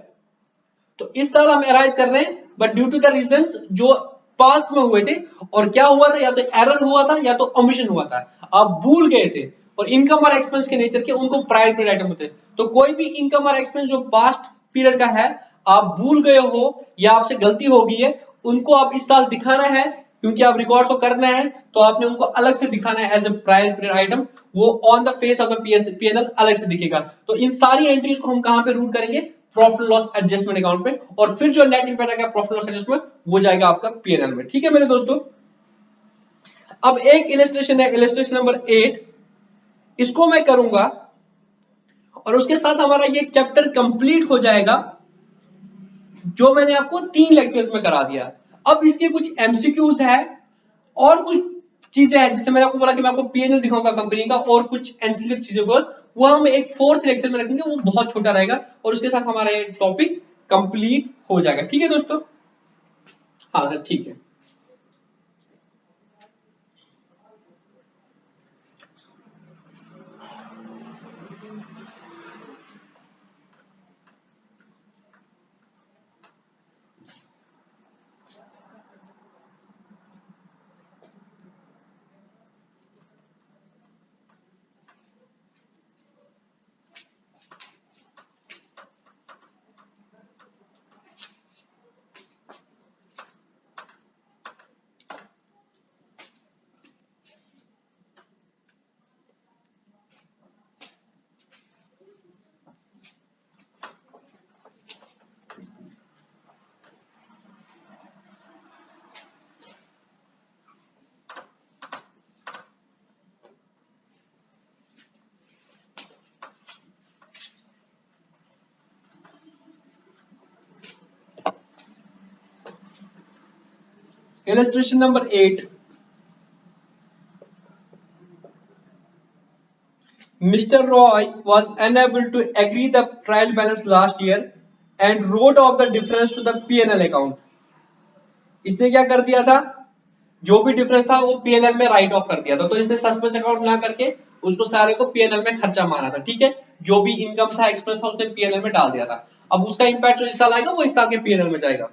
तो इस साल हम arise कर रहे हैं, but due to the reasons जो पास्ट में हुए थे, और क्या हुआ था, या तो एरर हुआ था या तो ओमिशन हुआ था, आप भूल गए थे, और इनकम और एक्सपेंस के नेचर के उनको प्रायर पीरियड आइटम होते हैं। तो कोई भी इनकम और एक्सपेंस जो पास्ट पीरियड का है, आप भूल गए हो या आपसे गलती हो गई है, उनको आप इस साल दिखाना है क्योंकि आप रिकॉर्ड तो करना है तो आपने उनको अलग से दिखाना है as a prior period item, वो on the face of the PNL अलग से दिखेगा। तो इन सारी एंट्रीज को हम कहां पे रूट करेंगे, प्रॉफिट लॉस एडजस्टमेंट अकाउंट पे, और फिर जो नेट इंपैक्ट आएगा प्रॉफिट लॉस एडजस्टमेंट वो जाएगा आपका पीएनएल में। ठीक है मेरे दोस्तों, अब एक इलस्ट्रेशन है, इलस्ट्रेशन नंबर 8, इसको मैं करूंगा और उसके साथ हमारा ये चैप्टर कंप्लीट हो जाएगा जो मैंने आपको 3 लेक्चर्स में करा दिया। अब इसके कुछ एमसीक्यूज है और कुछ चीजें हैं, जैसे मैंने आपको बोला कि मैं आपको पीएनएल दिखाऊंगा कंपनी का और कुछ एंसिलरी चीजों को, वो हम एक 4th लेक्चर में रखेंगे, वो बहुत छोटा रहेगा और उसके साथ हमारा ये टॉपिक कंप्लीट हो जाएगा। ठीक है दोस्तों, हाँ सर ठीक है। Illustration number 8. Mr. Roy was unable to agree the trial balance last year and wrote off the difference to the P&L account. इसने क्या कर दिया था, जो भी डिफरेंस था वो पीएनएल में राइट ऑफ कर दिया था, तो इसने सस्पेंस अकाउंट ना करके उसको सारे को पीएनएल में खर्चा माना था। ठीक है, जो भी इनकम था एक्सपेंस था उसने पीएनएल में डाल दिया था। अब उसका इंपैक्ट जो इस साल आएगा वो इस साल के पीएनएल में जाएगा।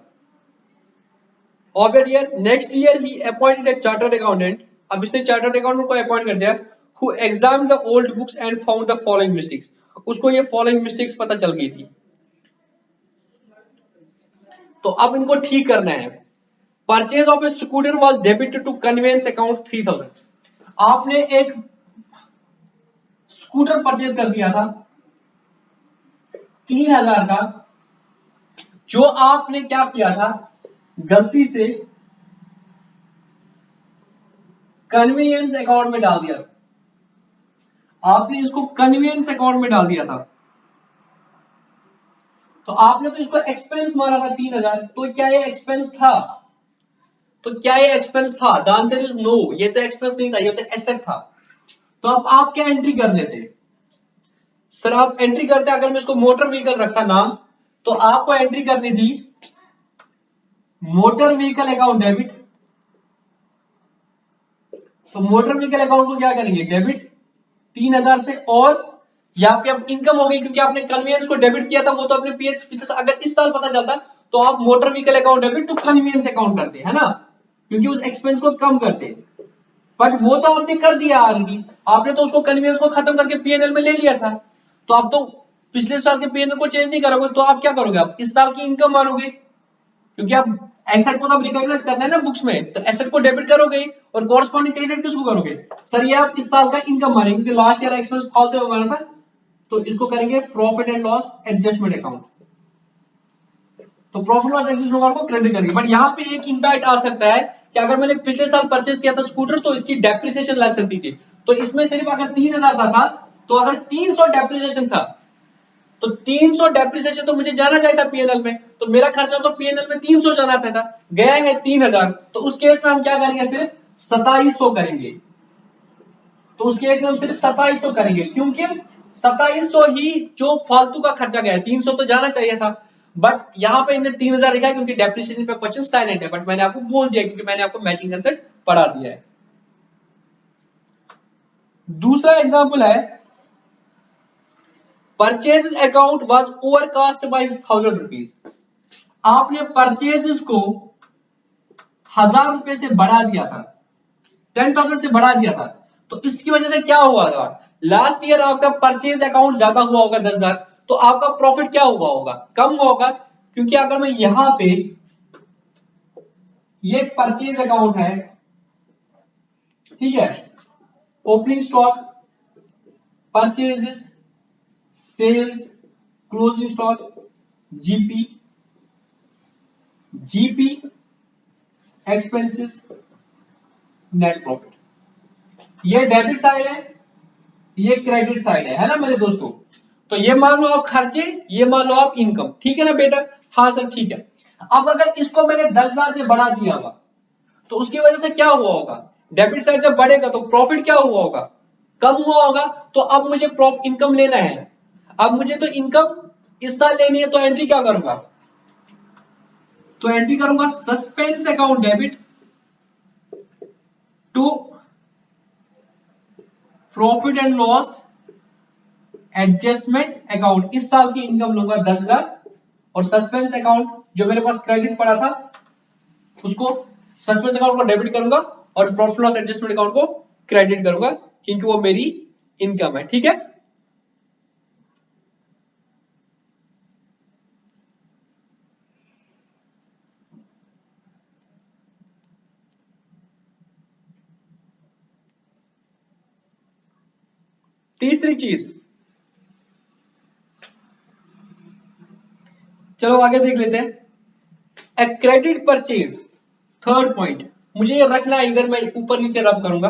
ऑब्वियस ईयर, नेक्स्ट ईयर ही अपॉइंटेड ए चार्टर्ड अकाउंटेंट, अब इसने चार्टर्ड अकाउंटेंट को अपॉइंट कर दिया, who examined the old books and found the following mistakes, उसको ये फॉलोइंग मिस्टेक्स पता चल गई थी, तो अब इनको ठीक करना है। Purchase of a scooter was debited to conveyance account 3000, आपने एक स्कूटर परचेज कर दिया था 3000 का, जो आपने क्या किया था, गलती से कन्वीनियंस अकाउंट में डाल दिया था, आपने इसको कन्वीनियंस अकाउंट में डाल दिया था, तो आपने तो इसको एक्सपेंस माना था 3000, तो क्या ये एक्सपेंस था, तो क्या ये एक्सपेंस था, द आंसर इज नो, ये तो एक्सपेंस नहीं था, ये तो एसेट था। तो अब आप क्या एंट्री कर लेते, सर आप एंट्री करते, अगर मैं इसको मोटर व्हीकल रखता नाम, तो आपको एंट्री करनी थी मोटर व्हीकल अकाउंट डेबिट, तो मोटर व्हीकल अकाउंट को क्या करेंगे, डेबिट 3000 से, और ये आपके अब इनकम हो गई क्योंकि आपने कन्वीनियंस को डेबिट किया था, वो तो अपने पीएस पिछले अगर इस साल पता चलता तो आप motor vehicle account debit to convenience account करते है ना, क्योंकि उस एक्सपेंस को कम करते, बट वो तो आपने कर दिया ऑलरेडी, आपने तो उसको कन्वीनियंस को खत्म करके पीएनएल में ले लिया था, तो आप तो पिछले साल के पीएनएल को चेंज नहीं करोगे, तो आप क्या करोगे, आप इस साल की इनकम मारोगे, क्योंकि आप एसेट को तो रिकॉग्नाइज करना है ना बुक्स में, तो एसेट को डेबिट करोगे और कॉरस्पॉन्डिंग क्रेडिट किसको करोगे, सर ये आप इस साल का इनकम मानेंगे क्योंकि लास्ट ईयर एक्सपेंस फालतू में माना था, तो इसको करेंगे profit and loss adjustment account, तो प्रॉफिट लॉस एडजस्टमेंट अकाउंट को क्रेडिट करेंगे। बट यहाँ पे एक इंपैक्ट आ सकता है कि अगर मैंने पिछले साल परचेज किया था स्कूटर तो इसकी डेप्रिसिएशन लग सकती थी, तो इसमें सिर्फ अगर 3000 का था, तो अगर 300 डेप्रिसिएशन था, तो 300 डेप्रिसिएशन तो मुझे जाना चाहिए था पीएनएल में, तो मेरा खर्चा तो पीएनएल में 300 जाना था, गया है 3000, तो उस केस में हम क्या करेंगे, सिर्फ 2700 करेंगे, तो उस केस में हम सिर्फ 2700 करेंगे, क्योंकि 2700 ही जो फालतू का खर्चा गया है, 300 तो जाना चाहिए था, बट यहां पे इन्हें 3000 लिखा है क्योंकि डेप्रिसिएशन पे क्वेश्चन साइलेंट है, बट मैंने आपको बोल दिया क्योंकि मैंने आपको मैचिंग कंसेप्ट पढ़ा दिया है। दूसरा एग्जांपल है, purchase account was overcast bye 1000 rupees, आपने परचेजेस को 1000 रुपए से बढ़ा दिया था, 10,000 से बढ़ा दिया था, तो इसकी वजह से क्या हुआ था, लास्ट ईयर आपका परचेज अकाउंट ज्यादा हुआ होगा 10,000, तो आपका प्रॉफिट क्या हुआ होगा, कम हुआ होगा, क्योंकि अगर मैं यहां पे ये परचेज अकाउंट है, ठीक है। Opening stock, purchases, sales, closing stock, GP, GP, expenses, net profit. ये डेबिट साइड है, ये क्रेडिट साइड है ना मेरे दोस्तों। तो ये मान लो आप खर्चे, ये मान लो आप इनकम, ठीक है ना बेटा। हाँ सर ठीक है। अब अगर इसको मैंने 10,000 से बढ़ा दिया होगा तो उसकी वजह से क्या हुआ होगा, डेबिट साइड जब बढ़ेगा तो प्रॉफिट क्या हुआ होगा, कम हुआ होगा। तो अब मुझे इनकम लेना है, अब मुझे तो इनकम इस साल लेनी है, तो एंट्री क्या करूंगा, तो एंट्री करूंगा suspense account debit to profit and loss adjustment account. इस साल की इनकम लूंगा 10,000 और सस्पेंस अकाउंट जो मेरे पास क्रेडिट पड़ा था उसको, सस्पेंस अकाउंट को डेबिट करूंगा और प्रॉफिट लॉस एडजस्टमेंट अकाउंट को क्रेडिट करूंगा, क्योंकि वो मेरी इनकम है, ठीक है। तीसरी चीज, चलो आगे देख लेते हैं, ए क्रेडिट परचेज। थर्ड पॉइंट मुझे ये रखना है, इधर मैं ऊपर नीचे रब करूंगा।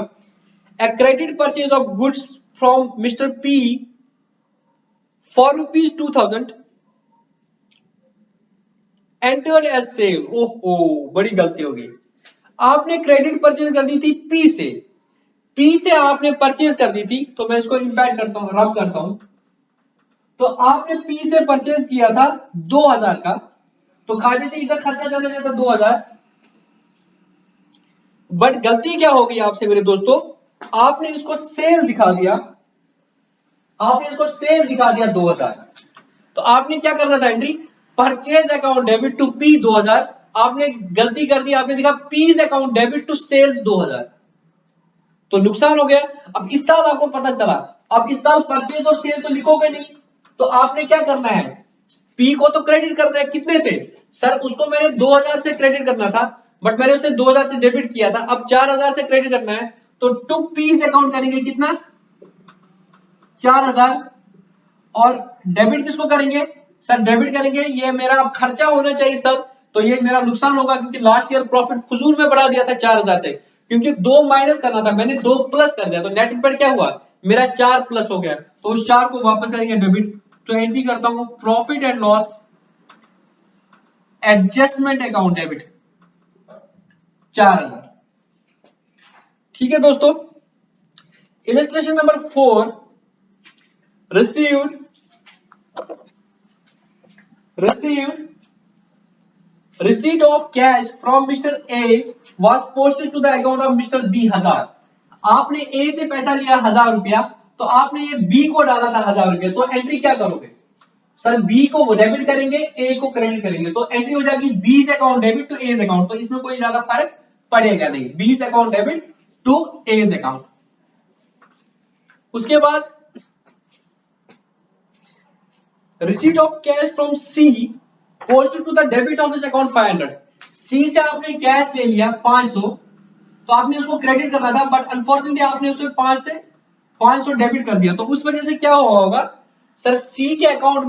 A credit purchase of goods from mister P for ₹2,000 entered as sale. ओहो बड़ी गलती हो गई, आपने क्रेडिट परचेज कर दी थी पी से, पी से आपने परचेज कर दी थी, तो मैं इसको इंपैक्ट करता हूं, रब करता हूं। तो आपने पी से परचेज किया था 2,000 का, तो खाते से इधर खर्चा चला जाता 2,000। बट गलती क्या हो गई आपसे मेरे दोस्तों, आपने इसको सेल दिखा दिया, आपने इसको सेल दिखा दिया 2,000। तो आपने क्या करना था, entry purchase account debit to P 2,000, आपने गलती कर दी, आपने दिखा P's account debit to sales 2,000, तो नुकसान हो गया। अब इस साल आपको पता चला, अब इस साल परचेज और सेल तो लिखोगे नहीं, तो आपने क्या करना है, पी को तो क्रेडिट करना है, कितने से, सर उसको मैंने 2,000 से क्रेडिट करना था, बट मैंने उसे 2,000 से डेबिट किया था, अब 4,000 से क्रेडिट करना है, तो टू पीज अकाउंट करेंगे कितना, 4,000। और डेबिट किसको करेंगे, सर डेबिट करेंगे, ये मेरा खर्चा होना चाहिए सर, तो ये मेरा नुकसान होगा, क्योंकि लास्ट ईयर प्रॉफिट फजूल में बढ़ा दिया था 4,000 से, क्योंकि 2 माइनस करना था, मैंने 2 प्लस कर दिया, तो नेट इम्पैक्ट क्या हुआ, मेरा 4 प्लस हो गया, तो उस 4 को वापस करेंगे डेबिट। तो एंट्री करता हूं profit and loss adjustment account debit 4,000, ठीक है दोस्तों। Illustration number 4, received receipt of cash from Mr. A was posted to the account of Mr. B 1,000। आपने A से पैसा लिया 1,000 रुपया, तो आपने ये B को डाला था 1,000 रुपया, तो एंट्री क्या करोगे, सर B को वो डेबिट करेंगे, A को क्रेडिट करेंगे, तो एंट्री हो जाएगी B's account debit to A's account, तो इसमें कोई ज्यादा फर्क पड़ेगा नहीं, B's account debit to A's account. उसके बाद receipt of cash from C posted to the debit of his account 500। C से आपने कैश ले लिया 500, तो आपने उसको क्रेडिट करना था, बट अनफॉर्चुनेटली आपने उसमें 500 डेबिट कर दिया, तो उस वजह से क्या हुआ होगा, सर C के अकाउंट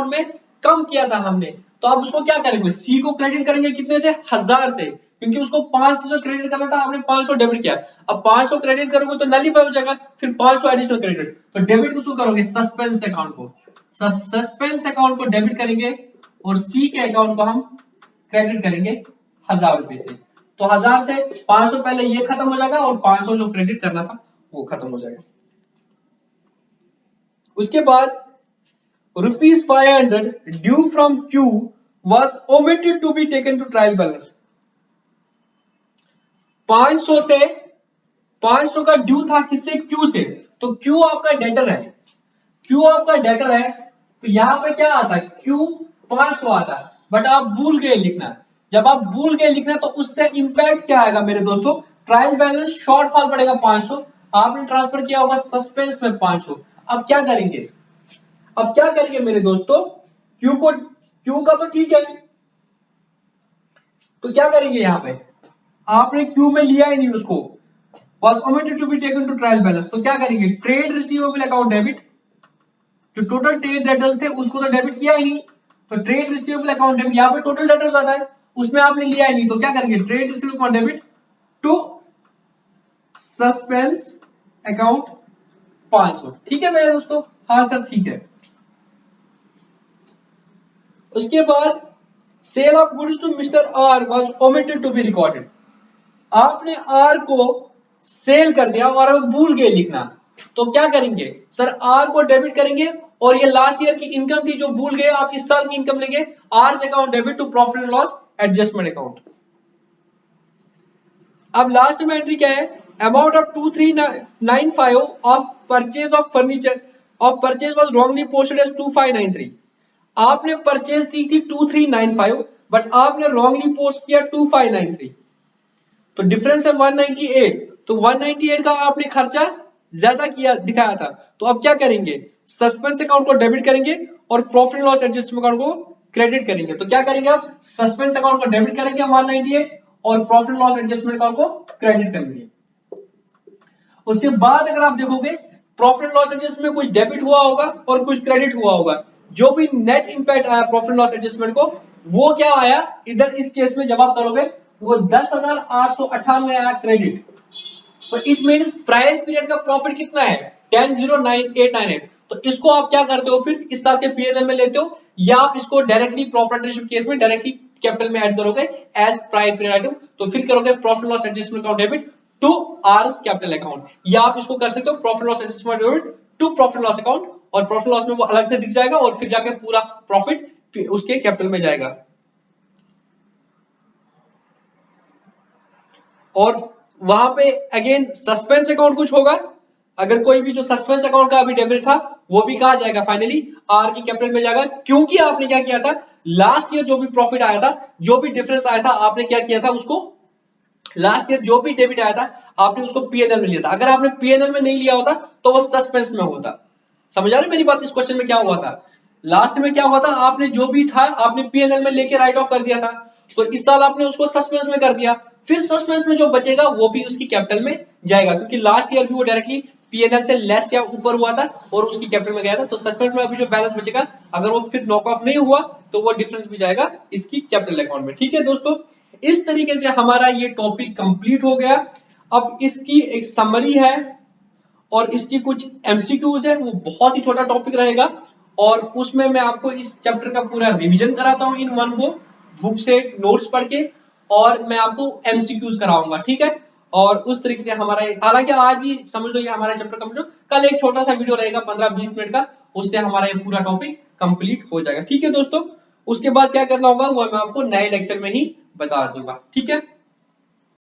में कम किया था हमने, तो अब उसको क्या करेंगे, C को क्रेडिट करेंगे कितने से, 1,000 से, क्योंकि उसको 500 से क्रेडिट करना था, आपने 500 डेबिट किया, अब 500 क्रेडिट करोगे तो नलीफाई हो जाएगा, फिर 500 एडिशनल क्रेडिट, तो डेबिट किसको करोगे, सस्पेंस अकाउंट को, सस्पेंस अकाउंट को डेबिट करेंगे और C के अकाउंट को हम क्रेडिट करेंगे 1,000 रुपए से, तो 1,000 से 500 पहले ये खत्म हो जाएगा और 500 जो क्रेडिट करना था वो खत्म हो जाएगा। उसके बाद ₹500 due from Q was omitted to be taken to trial balance। 500 का ड्यू था किससे, Q से, तो Q आपका डेटर है, तो यहां पे क्या आता है, Q 500 आता है, बट आप भूल गए लिखना, जब आप भूल गए लिखना तो उससे इंपैक्ट क्या आएगा मेरे दोस्तों, ट्रायल बैलेंस शॉर्टफॉल पड़ेगा 500, आपने ट्रांसफर किया होगा सस्पेंस में 500। अब क्या करेंगे मेरे दोस्तों, Q का तो ठीक है, तो क्या करेंगे यहाँ पे, आपने क्यू में लिया ही नहीं उसको, was omitted to be taken to trial balance, तो क्या करेंगे, ट्रेड रिसीवेबल अकाउंट डेबिट, जो टोटल ट्रेड डेटर्स थे उसको तो डेबिट किया ही नहीं, तो ट्रेड रिसीवेबल अकाउंट डेबिट, यहाँ पे टोटल डेटर्स आता है उसमें आपने लिया ही नहीं, तो क्या करेंगे, trade receivable account debit to suspense account 500। ठीक है मेरे दोस्तों, हाँ सर ठीक है। उसके बाद sale of goods to mister R was omitted to be recorded, आपने आर को सेल कर दिया और अब भूल गए लिखना, तो क्या करेंगे सर, आर को डेबिट करेंगे और ये लास्ट ईयर की इनकम थी जो भूल गए, आप इस साल की इनकम लेंगे, आर से account debit to profit and loss adjustment account. अब लास्ट में एंट्री क्या है, amount of 2395 of purchase of furniture of purchase was wrongly posted as 2593, आपने परचेज दी थी 2395 बट आपने रॉन्गली पोस्ट किया 2593, तो डिफरेंस है 198, तो 198 का आपने खर्चा ज्यादा किया दिखाया था, तो अब क्या करेंगे, सस्पेंस अकाउंट को डेबिट करेंगे और प्रॉफिट लॉस एडजस्टमेंट अकाउंट को क्रेडिट करेंगे, तो क्या करेंगे आप, सस्पेंस अकाउंट को डेबिट करेंगे 198 और प्रॉफिट लॉस एडजस्टमेंट अकाउंट को क्रेडिट करेंगे। उसके बाद अगर आप देखोगे प्रॉफिट लॉस एडजस्टमेंट में कुछ डेबिट हुआ होगा और कुछ क्रेडिट हुआ होगा, जो भी नेट इंपैक्ट आया प्रॉफिट लॉस एडजस्टमेंट को वो क्या आया, इधर इस केस में जब आप करोगे वो 10,898 आया क्रेडिट, तो इट मींस प्रायर पीरियड का प्रॉफिट कितना है 10,0898, तो इसको आप क्या करते हो फिर इस साल के पीएनएल में लेते हो या आप इसको डायरेक्टली प्रॉपर्टीशिप केस में डायरेक्टली कैपिटल में ऐड करोगे एज प्रायर पीरियड आइटम, तो फिर करोगे profit loss adjustment account debit to R's capital account, या आप इसको कर सकते हो profit loss adjustment debit to profit loss account, और प्रॉफिट लॉस में वो अलग से दिख जाएगा और फिर जाके पूरा प्रॉफिट उसके कैपिटल में जाएगा। और वहां पे अगेन सस्पेंस अकाउंट कुछ होगा, अगर कोई भी जो सस्पेंस अकाउंट का अभी डेबिट था वो भी कहा जाएगा फाइनली आर की कैपिटल में जाएगा, क्योंकि आपने क्या किया था लास्ट ईयर जो भी प्रॉफिट आया था, जो भी डिफरेंस आया था, आपने क्या किया था उसको लास्ट ईयर जो भी डेबिट आया था आपने उसको पीएनएल में लिया था, अगर आपने पीएनएल में नहीं लिया होता तो वो सस्पेंस में होता। समझ आ रही मेरी बात, इस क्वेश्चन में क्या हुआ था, लास्ट में क्या हुआ था, आपने जो भी था आपने पीएनएल में लेके राइट ऑफ कर दिया था, तो इस साल आपने उसको सस्पेंस में कर दिया, फिर सस्पेंस में जो बचेगा वो भी उसकी कैपिटल में जाएगा, क्योंकि लास्ट ईयर भी वो डायरेक्टली पीएनएल से लेस या ऊपर हुआ था और उसकी कैपिटल में गया था, तो सस्पेंस में अभी जो बैलेंस बचेगा अगर वो फिर नॉक ऑफ नहीं हुआ तो वो डिफरेंस भी जाएगा इसकी कैपिटल अकाउंट में। ठीक है दोस्तों, इस तरीके से हमारा ये टॉपिक कंप्लीट हो गया। अब इसकी एक समरी है और इसकी कुछ एमसीक्यूज है, वो बहुत ही छोटा टॉपिक रहेगा और उसमें मैं आपको इस चैप्टर का पूरा रिवीजन कराता हूं इन वन गो बुक से नोट्स पढ़ के, और मैं आपको एमसीक्यूज कराऊंगा। ठीक है, और उस तरीके से हमारा हालांकि आज ही समझ लो ये हमारा चैप्टर कंप्लीट, कल एक छोटा सा वीडियो रहेगा 15-20 मिनट का, उससे हमारा ये पूरा टॉपिक कंप्लीट हो जाएगा। ठीक है दोस्तों, उसके बाद क्या करना होगा वो मैं आपको नए लेक्चर में ही बता दूंगा। ठीक है।